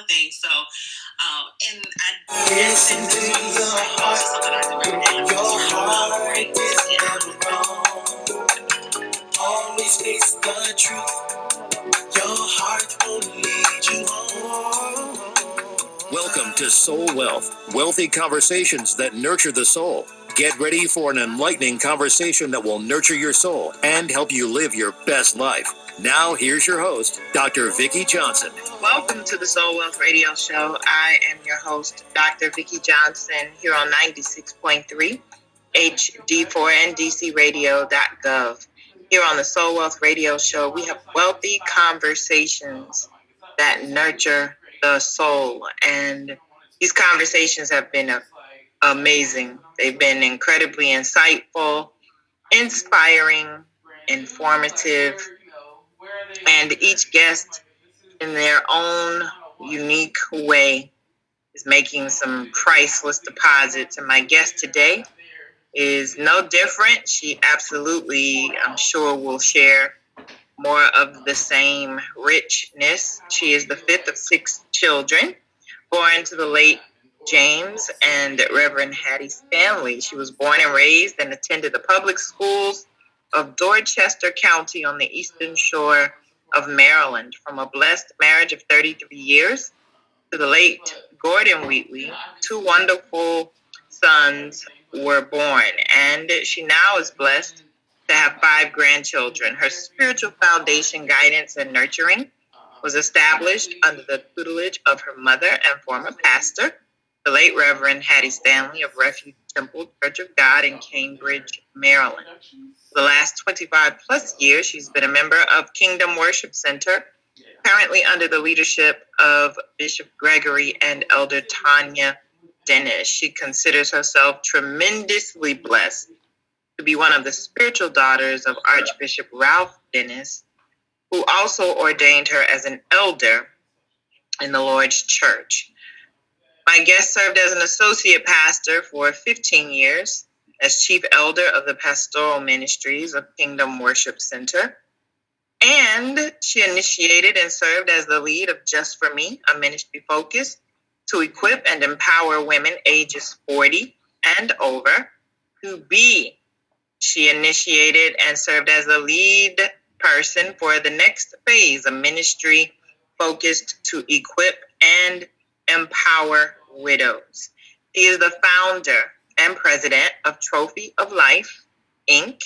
thing. So, and I listen to your heart. Something I do every day. Your heart is never wrong. Always face the truth. Your heart will lead you home. Welcome to Soul Wealth, wealthy conversations that nurture the soul. Get ready for an enlightening conversation that will nurture your soul and help you live your best life. Now, here's your host, Dr. Vicki Johnson. Welcome to the Soul Wealth Radio Show. I am your host, Dr. Vicki Johnson, here on 96.3 HD4 and DCRadio.gov. Here on the Soul Wealth Radio Show, we have wealthy conversations that nurture the soul. And these conversations have been amazing. They've been incredibly insightful, inspiring, informative, and each guest in their own unique way is making some priceless deposits. And my guest today is no different. She absolutely, I'm sure, will share more of the same richness. She is the fifth of six children born to the late James and Reverend Hattie Stanley. She was born and raised and attended the public schools of Dorchester County on the eastern shore of Maryland. From a blessed marriage of 33 years to the late Gordon Wheatley, two wonderful sons were born, and she now is blessed to have 5 grandchildren. Her spiritual foundation, guidance, and nurturing was established under the tutelage of her mother and former pastor, the late Reverend Hattie Stanley of Refuge Temple Church of God in Cambridge, Maryland. For the last 25 plus years, she's been a member of Kingdom Worship Center, currently under the leadership of Bishop Gregory and Elder Tanya Dennis. She considers herself tremendously blessed to be one of the spiritual daughters of Archbishop Ralph Dennis, who also ordained her as an elder in the Lord's Church. My guest served as an associate pastor for 15 years, as chief elder of the pastoral ministries of Kingdom Worship Center, and she initiated and served as the lead of Just For Me, a ministry focused to equip and empower women ages 40 and over to be. She initiated and served as the lead person for the next phase, a ministry focused to equip and empower widows. She is the founder and president of Trophy of Life, Inc.,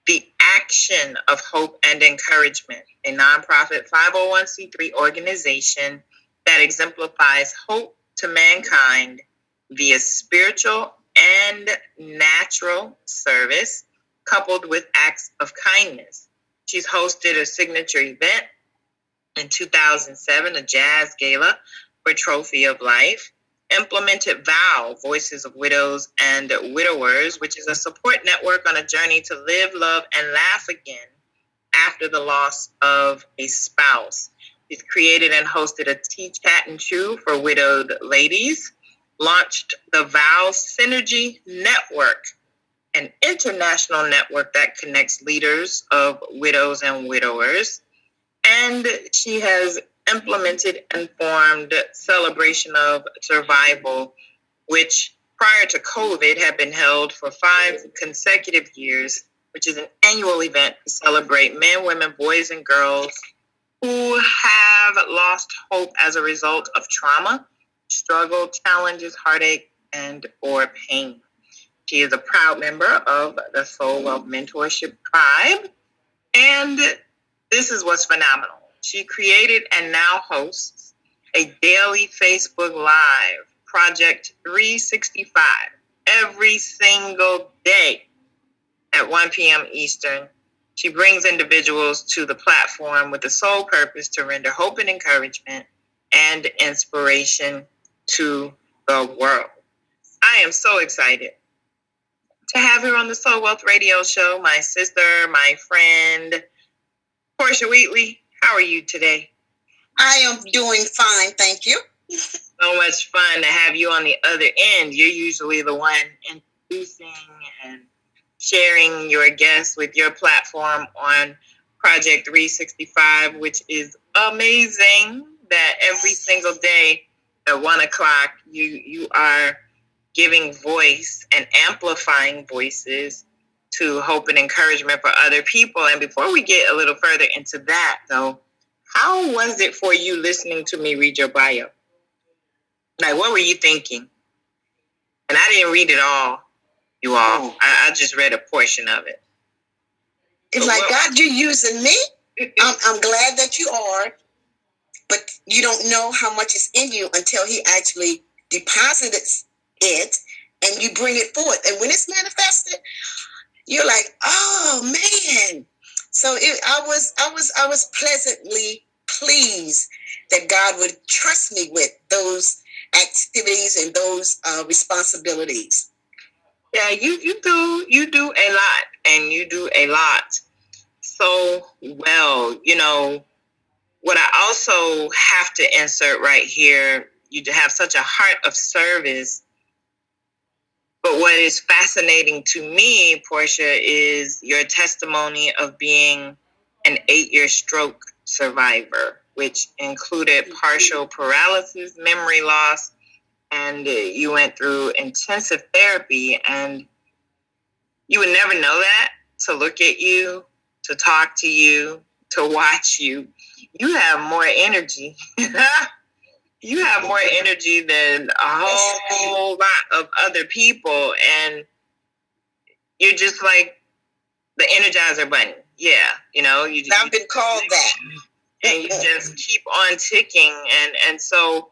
the Action of Hope and Encouragement, a nonprofit 501c3 organization that exemplifies hope to mankind via spiritual and natural service, coupled with acts of kindness. She's hosted a signature event in 2007, a jazz gala for Trophy of Life, implemented VOW, Voices of Widows and Widowers, which is a support network on a journey to live, love, and laugh again after the loss of a spouse. She's created and hosted a Tea, Chat, and Chew for widowed ladies, launched the VOW Synergy Network, an international network that connects leaders of widows and widowers. And she has implemented and formed Celebration of Survival, which prior to COVID had been held for 5 consecutive years, which is an annual event to celebrate men, women, boys, and girls who have lost hope as a result of trauma, struggle, challenges, heartache, and or pain. She is a proud member of the Soul Wealth Mentorship Tribe. And this is what's phenomenal. She created and now hosts a daily Facebook Live, Project 365, every single day at 1 p.m. Eastern. She brings individuals to the platform with the sole purpose to render hope and encouragement and inspiration to the world. I am so excited to have her on the Soul Wealth Radio Show, my sister, my friend, Portia Wheatley. How are you today? I am doing fine, thank you. So much fun to have you on the other end. You're usually the one introducing and sharing your guests with your platform on Project 365, which is amazing. that every single day at 1 o'clock, you are giving voice and amplifying voices to hope and encouragement for other people. And before we get a little further into that, though, how was it for you listening to me read your bio? Like, what were you thinking? And I didn't read it all, you all. I just read a portion of it. It's like, God, you're using me. I'm glad that you are, but you don't know how much is in you until he actually deposits it and you bring it forth. And when it's manifested, you're like, oh man. So I was pleasantly pleased that God would trust me with those activities and those responsibilities. Yeah, you do a lot, and you do a lot so well. You know, what I also have to insert right here, you have such a heart of service. But what is fascinating to me, Portia, is your testimony of being an 8-year stroke survivor, which included partial paralysis, memory loss, and you went through intensive therapy. And you would never know that, to look at you, to talk to you, to watch you. You have more energy. You have more energy than a whole lot of other people, and you're just like the Energizer Bunny. Yeah, you know, I've been called that, and you just keep on ticking, and so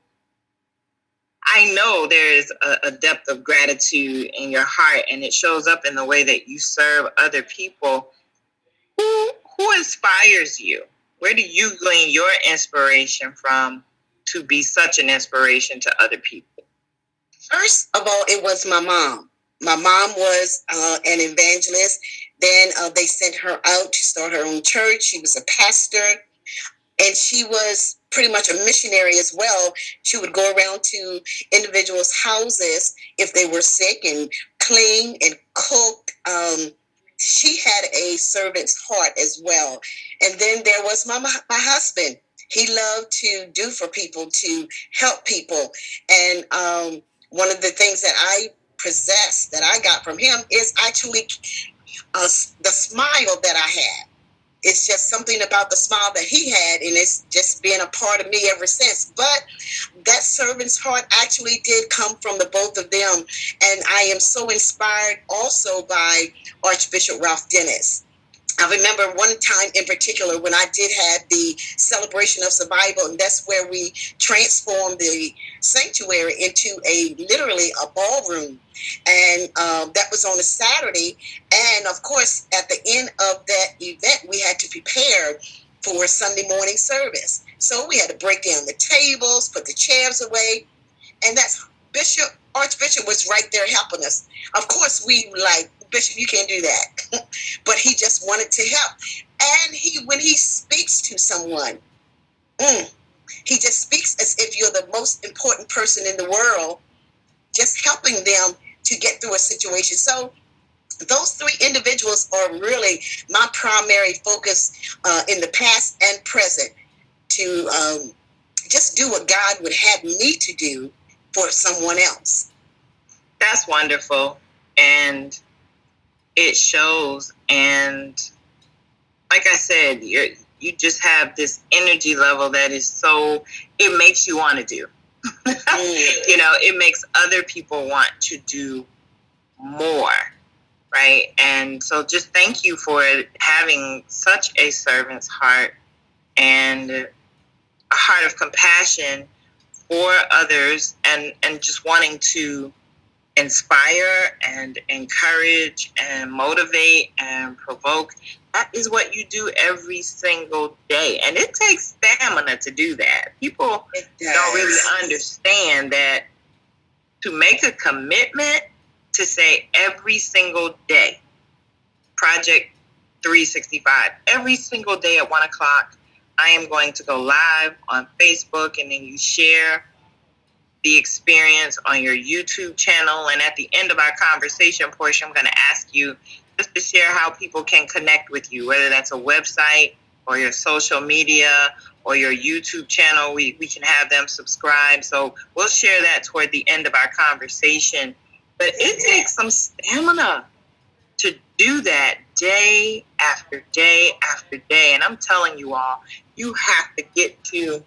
I know there is a depth of gratitude in your heart, and it shows up in the way that you serve other people. Who inspires you? Where do you glean your inspiration from to be such an inspiration to other people? First of all, it was my mom. My mom was an evangelist. Then they sent her out to start her own church. She was a pastor, and she was pretty much a missionary as well. She would go around to individuals' houses if they were sick and clean and cook. She had a servant's heart as well. And then there was my husband. He loved to do for people, to help people. And one of the things that I possess, that I got from him, is actually the smile that I had. It's just something about the smile that he had, and it's just been a part of me ever since. But that servant's heart actually did come from the both of them. And I am so inspired also by Archbishop Ralph Dennis. I remember one time in particular when I did have the celebration of survival, and that's where we transformed the sanctuary into literally a ballroom. And that was on a Saturday. And of course, at the end of that event, we had to prepare for Sunday morning service. So we had to break down the tables, put the chairs away. And that's Archbishop was right there helping us. Of course, we were like, Bishop, you can't do that. But he just wanted to help. And when he speaks to someone, he just speaks as if you're the most important person in the world, just helping them to get through a situation. So those three individuals are really my primary focus in the past and present, to just do what God would have me to do for someone else. That's wonderful. And it shows. And like I said, you just have this energy level that is so, it makes you want to do. You know, it makes other people want to do more, right? And so just thank you for having such a servant's heart and a heart of compassion for others, and just wanting to inspire and encourage and motivate and provoke. That is what you do every single day. And it takes stamina to do that. People don't really understand that to make a commitment to say every single day, Project 365, every single day at 1 o'clock, I am going to go live on Facebook, and then you share the experience on your YouTube channel. And at the end of our conversation, Portia, I'm going to ask you just to share how people can connect with you, whether that's a website, or your social media or your YouTube channel, we can have them subscribe. So we'll share that toward the end of our conversation. But it takes some stamina to do that day after day after day. And I'm telling you all, you have to get to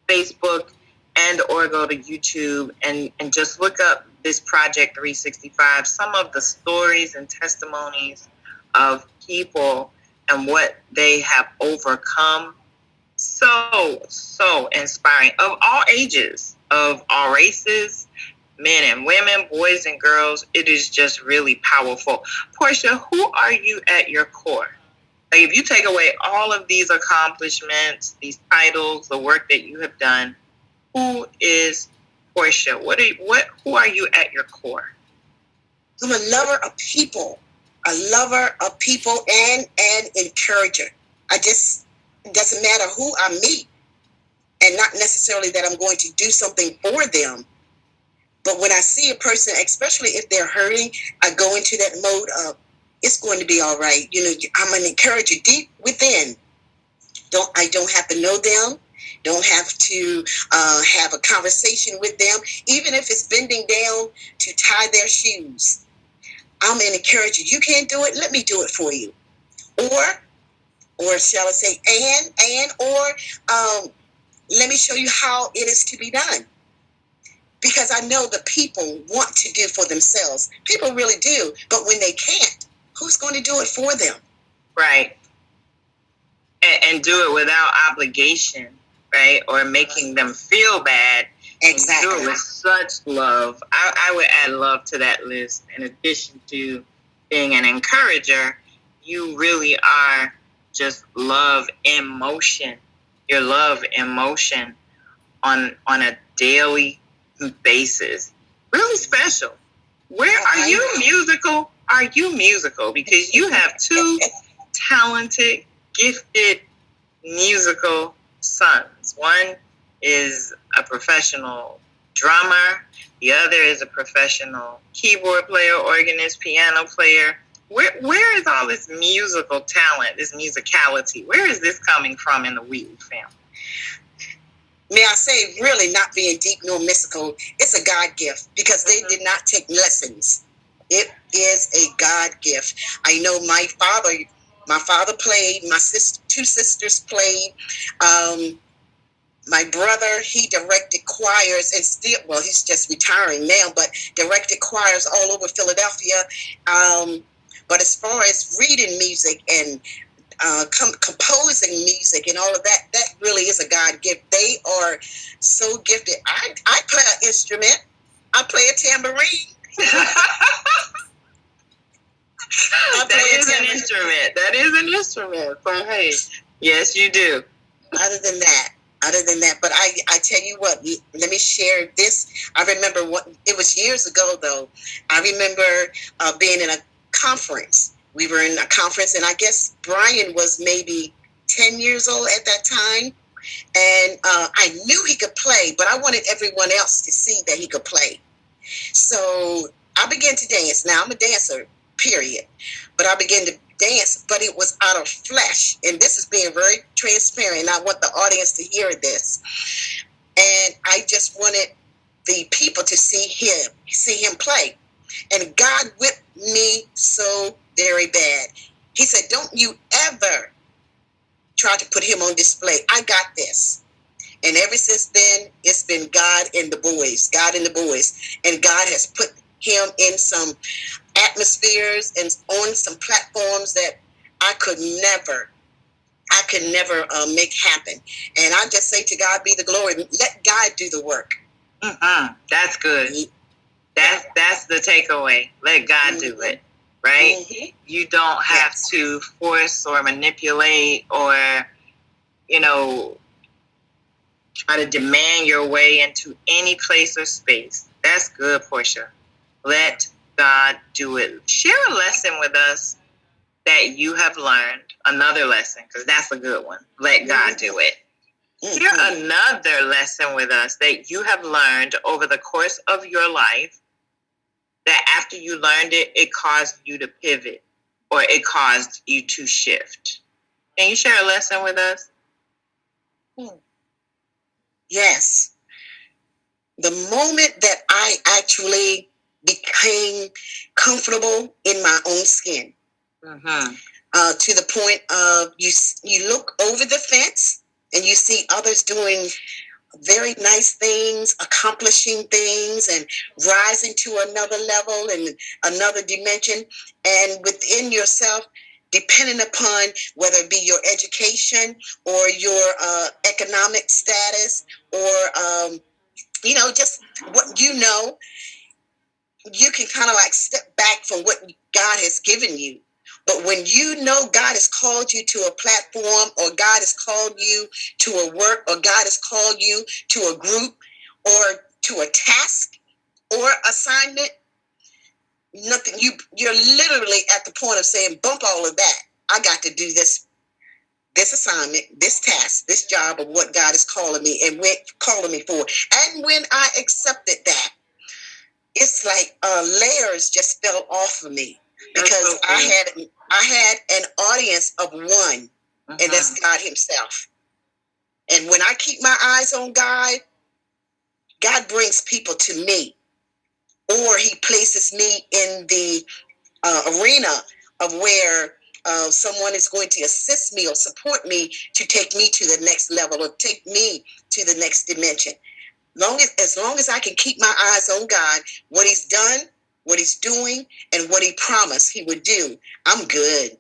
Facebook and or go to YouTube and just look up this Project 365, some of the stories and testimonies of people and what they have overcome. So inspiring, of all ages, of all races, men and women, boys and girls. It is just really powerful. Portia, who are you at your core? Like, if you take away all of these accomplishments, these titles, the work that you have done, who is Portia? Who are you at your core? I'm a lover of people, and an encourager. It doesn't matter who I meet, and not necessarily that I'm going to do something for them. But when I see a person, especially if they're hurting, I go into that mode of, it's going to be all right. I'm an encourager deep within. I don't have to know them. Don't have to have a conversation with them, even if it's bending down to tie their shoes. I'm an encourager. You can't do it. Let me do it for you. Or shall I say, let me show you how it is to be done. Because I know the people want to do for themselves. People really do. But when they can't, who's going to do it for them? Right. And do it without obligation, right? Or making them feel bad. Exactly. And do it with such love. I would add love to that list. In addition to being an encourager, you really are just love in motion. Your love in motion on a daily basis. Really special. Where are you musical? Are you musical? Because you have two talented, gifted musical sons. One is a professional drummer. The other is a professional keyboard player, organist, piano player. Where is all this musical talent, this musicality? Where is this coming from in the Wheatley family? May I say, really not being deep nor mystical, it's a God gift because they did not take lessons. It is a God gift. I know my father played, my two sisters played. My brother, he directed choirs and still, well, he's just retiring now, but directed choirs all over Philadelphia. But as far as reading music and composing music and all of that, that really is a God gift. They are so gifted. I play an instrument. I play a tambourine. That is an instrument. So, hey, yes, you do. Other than that, but I tell you what, let me share this. I remember it was years ago, though. I remember being in a conference. We were in a conference, and I guess Brian was maybe 10 years old at that time. And I knew he could play, but I wanted everyone else to see that he could play. So I began to dance. Now, I'm a dancer, period. But I began to dance, but it was out of flesh. And this is being very transparent, and I want the audience to hear this. And I just wanted the people to see him play. And God whipped me so very bad. He said, don't you ever try to put him on display. I got this. And ever since then, it's been God and the boys. And God has put him in some atmospheres and on some platforms that I could never make happen. And I just say to God be the glory. Let God do the work. That's good. That's the takeaway. Let God do it, right? Mm-hmm. You don't have to force or manipulate or, try to demand your way into any place or space. That's good, Portia. Let God do it. Share a lesson with us that you have learned. Another lesson, because that's a good one. Let God do it. Share another lesson with us that you have learned over the course of your life that after you learned it, it caused you to pivot or it caused you to shift. Can you share a lesson with us? Yes. The moment that I actually became comfortable in my own skin, to the point of you look over the fence and you see others doing very nice things, accomplishing things, and rising to another level and another dimension. And within yourself, depending upon whether it be your education or your economic status or, just what you can kind of like step back from what God has given you. But when you know God has called you to a platform, or God has called you to a work, or God has called you to a group or to a task or assignment, nothing, you're literally at the point of saying, bump all of that. I got to do this assignment, this task, this job of what God is calling me and calling me for. And when I accepted that, it's like layers just fell off of me, because I had an audience of one, and that's God himself. And when I keep my eyes on God, God brings people to me, or he places me in the arena of where someone is going to assist me or support me to take me to the next level or take me to the next dimension. As long as I can keep my eyes on God, what he's done, what he's doing, and what he promised he would do, I'm good.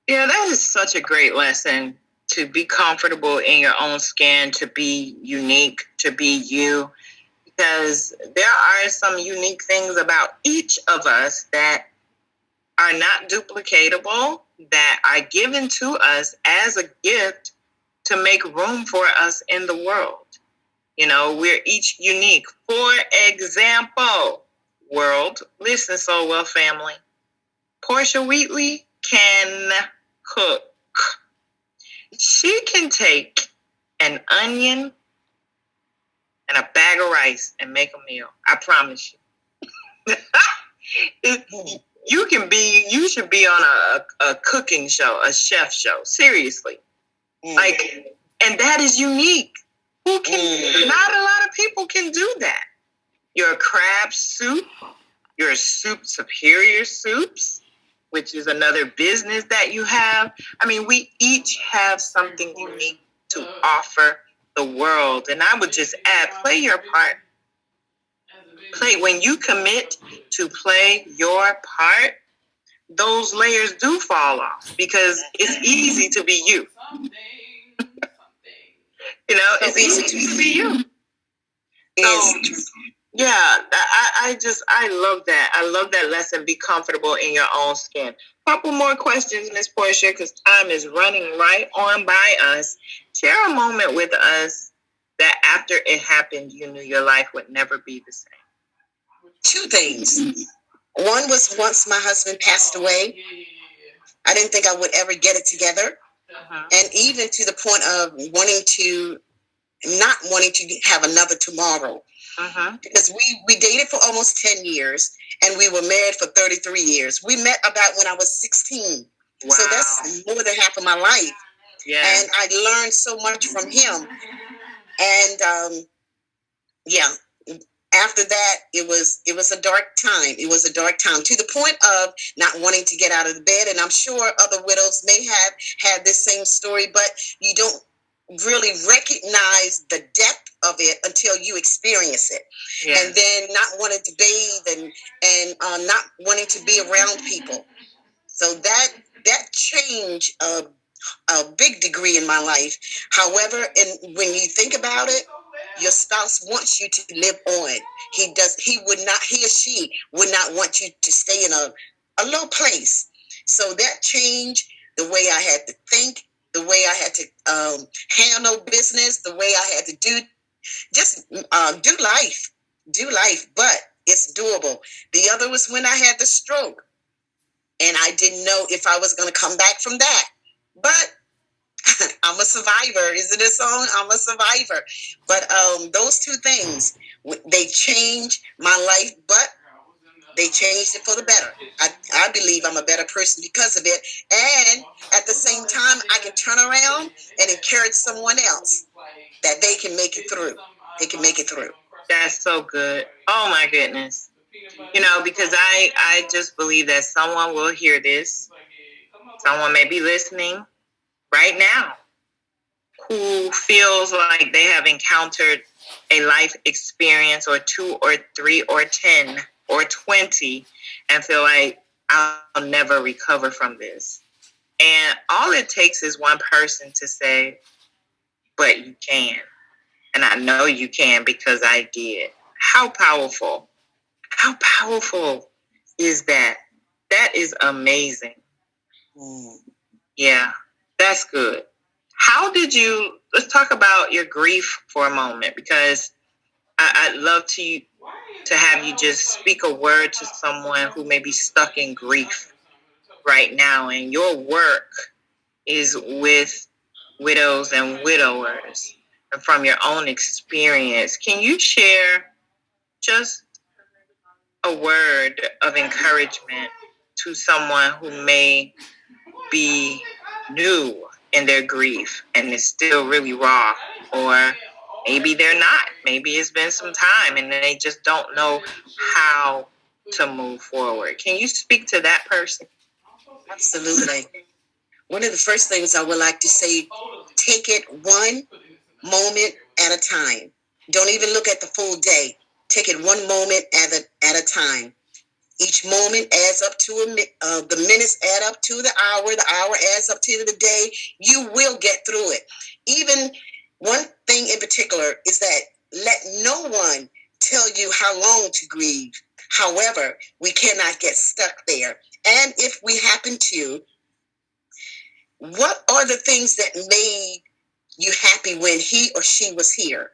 Yeah, that is such a great lesson, to be comfortable in your own skin, to be unique, to be you, because there are some unique things about each of us that are not duplicatable, that are given to us as a gift to make room for us in the world. We're each unique. For example, world, listen, Soul Well family, Portia Wheatley can cook. She can take an onion and a bag of rice and make a meal. I promise you. You should be on a cooking show, a chef show. Seriously. And that is unique. Not a lot of people can do that. Your crab soup, your soup superior soups, which is another business that you have. I mean, we each have something unique to offer the world. And I would just add, play your part. When you commit to play your part, those layers do fall off, because it's easy to be you. It's easy to be you. So, yeah, I love that. I love that lesson. Be comfortable in your own skin. Couple more questions, Miss Portia, because time is running right on by us. Share a moment with us that after it happened, you knew your life would never be the same. Two things. One was once my husband passed away, I didn't think I would ever get it together. And even to the point of not wanting to have another tomorrow. Because we dated for almost 10 years and we were married for 33 years. We met about when I was 16. Wow. So that's more than half of my life. Yeah. And I learned so much from him. And after that, it was a dark time. It was a dark time, to the point of not wanting to get out of the bed. And I'm sure other widows may have had this same story, but you don't really recognize the depth of it until you experience it. Yeah. And then not wanting to bathe and not wanting to be around people. So that changed a big degree in my life. However, when you think about it, your spouse wants you to live on. He or she would not want you to stay in a low place. So that changed the way I had to think, the way I had to handle business, the way I had to do life, but it's doable. The other was when I had the stroke, and I didn't know if I was going to come back from that. But I'm a survivor. Isn't it a song? I'm a survivor. But those two things, they changed my life. But They changed it for the better. I believe I'm a better person because of it. And at the same time, I can turn around and encourage someone else that they can make it through. They can make it through. That's so good. Oh my goodness. Because I just believe that someone will hear this. Someone may be listening right now who feels like they have encountered a life experience or 2 or 3 or 10 or 20 and feel like I'll never recover from this. And all it takes is one person to say, but you can. And I know you can because I did. How powerful. How powerful is that? That is amazing. Yeah, that's good. Let's talk about your grief for a moment, because I'd love to have you just speak a word to someone who may be stuck in grief right now. And your work is with widows and widowers. And from your own experience, can you share just a word of encouragement to someone who may be new in their grief and is still really raw, or maybe they're not, maybe it's been some time and they just don't know how to move forward? Can you speak to that person? Absolutely. One of the first things I would like to say, take it one moment at a time. Don't even look at the full day. Take it one moment at a time. Each moment adds up to the minutes add up to the hour adds up to the day. You will get through it. Even one thing in particular is that let no one tell you how long to grieve. However, we cannot get stuck there. And if we happen to, what are the things that made you happy when he or she was here?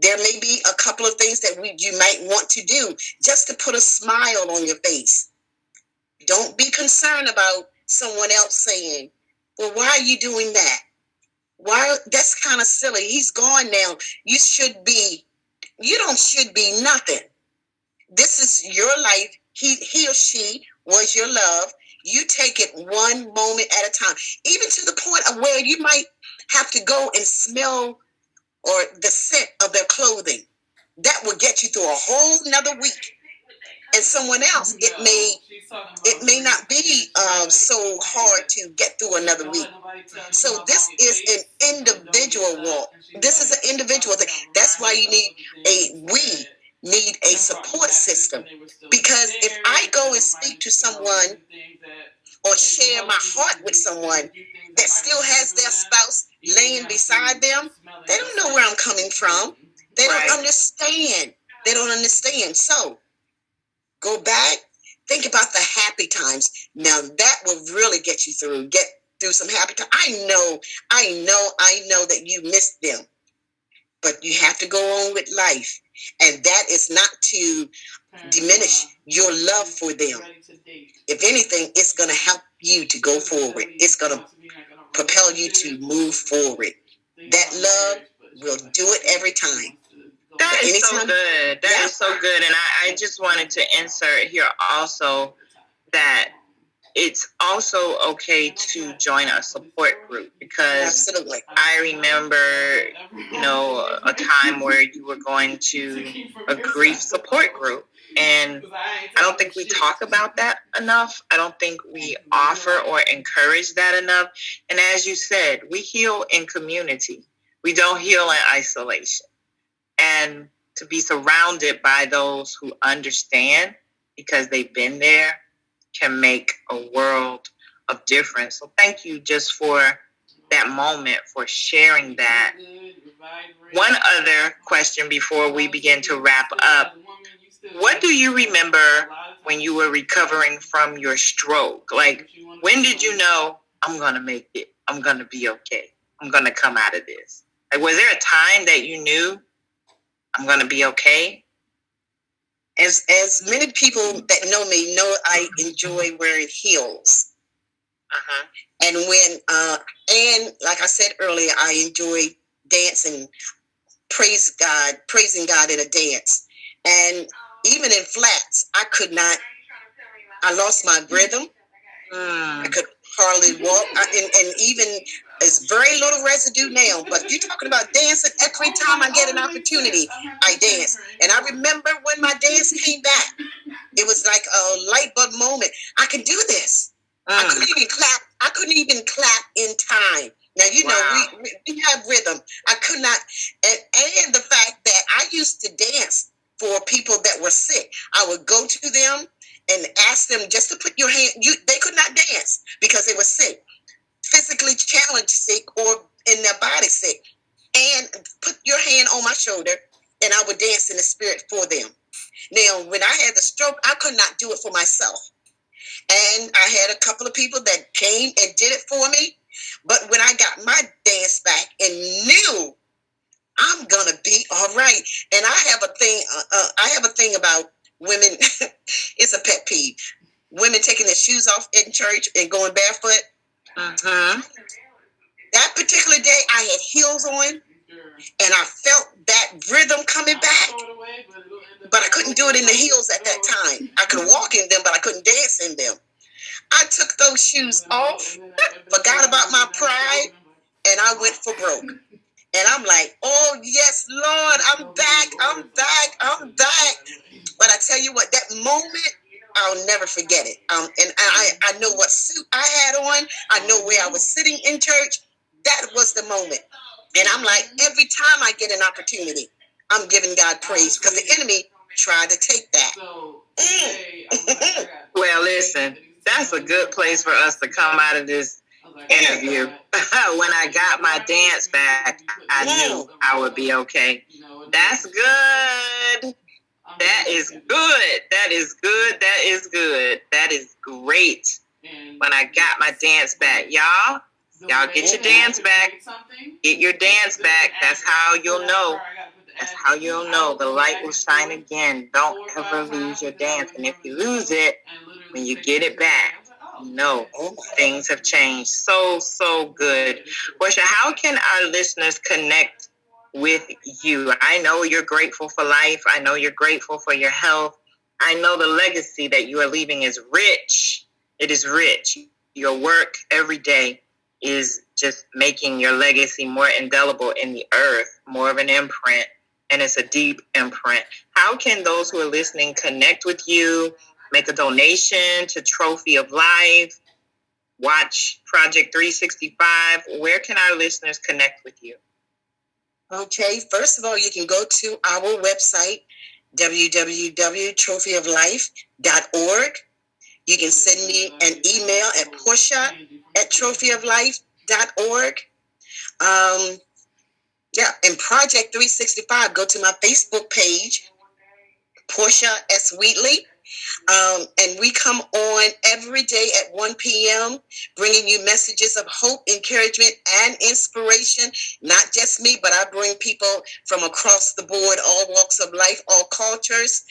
There may be a couple of things that you might want to do just to put a smile on your face. Don't be concerned about someone else saying, well, why are you doing that? Why? That's kind of silly. He's gone now. You should be nothing. This is your life. He or she was your love. You take it one moment at a time, even to the point of where you might have to go and smell or the scent of their clothing. That will get you through a whole nother week. And someone else, it may not be so hard to get through another week. So this is an individual walk. This is an individual thing. That's why we need a support system. Because if I go and speak to someone or share my heart with someone that still has their spouse laying beside them, they don't know where I'm coming from. They don't understand. They don't understand. So go back, think about the happy times. Now that will really get you through. Get through some happy times. I know that you missed them, but you have to go on with life, and that is not to diminish your love for them. If anything, it's going to help you to go forward. It's going to propel you to move forward. That love will do it every time. That is so good. That is so good. And I just wanted to insert here also that it's also okay to join a support group, because absolutely, I remember, a time where you were going to a grief support group, and I don't think we talk about that enough. I don't think we offer or encourage that enough. And as you said, we heal in community. We don't heal in isolation. And to be surrounded by those who understand because they've been there can make a world of difference. So thank you just for that moment, for sharing that. One other question before we begin to wrap up. What do you remember when you were recovering from your stroke? Like, when did you know, I'm going to make it? I'm going to be okay. I'm going to come out of this. Like, was there a time that you knew I'm going to be okay? As many people that know me know, I enjoy wearing heels. Uh-huh. And and like I said earlier, I enjoy dancing, praising God in a dance. And even in flats, I could not. I lost my rhythm. I could hardly walk, and even it's very little residue now. But you're talking about dancing. Every time I get an opportunity, I dance. And I remember when my dance came back, it was like a light bulb moment. I can do this. I couldn't even clap. I couldn't even clap in time. Now, you know, we have rhythm. I could not. And the fact that I used to dance for people that were sick. I would go to them and ask them just to put your hand. They could not dance because they were sick, physically challenged sick, or in their body sick. And put your hand on my shoulder, and I would dance in the spirit for them. Now, when I had the stroke, I could not do it for myself. And I had a couple of people that came and did it for me. But when I got my dance back and knew I'm gonna be all right, and I have a thing about women. It's a pet peeve. Women taking their shoes off in church and going barefoot. That particular day, I had heels on, and I felt that rhythm coming back. But I couldn't do it in the heels at that time. I could walk in them, but I couldn't dance in them. I took those shoes off, forgot about my pride, and I went for broke. And I'm like, oh, yes, Lord, I'm back. But I tell you what, that moment, I'll never forget it. And I know what suit I had on. I know where I was sitting in church. That was the moment. And I'm like, every time I get an opportunity, I'm giving God praise because the enemy tried to take that. Well, listen, that's a good place for us to come out of this interview. When I got my dance back, I knew I would be okay. That's good. That is good. That is good. That is good. That is great. When I got my dance back, y'all get your dance back. Get your dance back. That's how you'll know. That's how you'll know the light will shine again. Don't ever lose your dance. And if you lose it, when you get it back, you know things have changed. So good. Portia, how can our listeners connect with you? I know you're grateful for life. I know you're grateful for your health. I know the legacy that you are leaving is rich. It is rich. Your work every day is just making your legacy more indelible in the earth, more of an imprint, and it's a deep imprint. How can those who are listening connect with you, make a donation to Trophy of Life, watch Project 365? Where can our listeners connect with you? Okay, first of all, you can go to our website, www.trophyoflife.org. You can send me an email at portia@trophyoflife.org. And Project 365, go to my Facebook page, Portia S. Wheatley. And we come on every day at 1 p.m., bringing you messages of hope, encouragement, and inspiration. Not just me, but I bring people from across the board, all walks of life, all cultures,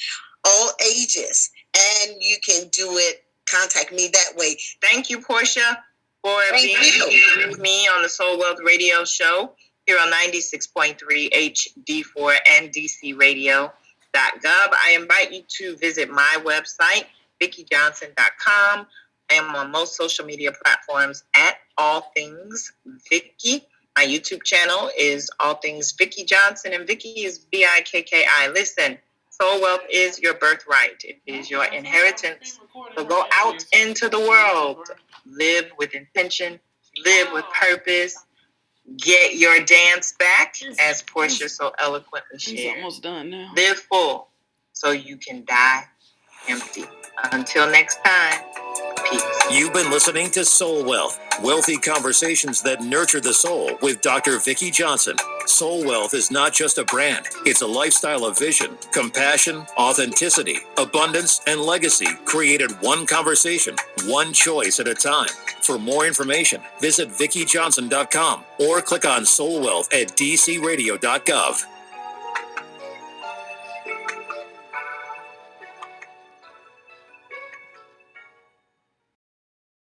all ages. And you can do it. Contact me that way. Thank you, Portia, for being here with me on the Soul Wealth Radio Show here on 96.3 HD4 and DC Radio.gov. I invite you to visit my website, VickiJohnson.com. I am on most social media platforms at All Things Vicky. My YouTube channel is All Things Vicki Johnson, and Vicky is Vikki. Listen, soul wealth is your birthright. It is your inheritance. So go out into the world. Live with intention. Live with purpose. Get your dance back, as Portia so eloquently shared. It's almost done now. Live full so you can die empty. Until next time, peace. You've been listening to Soul Wealth, wealthy conversations that nurture the soul with Dr. Vicki Johnson. Soul Wealth is not just a brand. It's a lifestyle of vision, compassion, authenticity, abundance, and legacy created one conversation, one choice at a time. For more information, visit VickiJohnson.com or click on Soul Wealth at DCRadio.gov.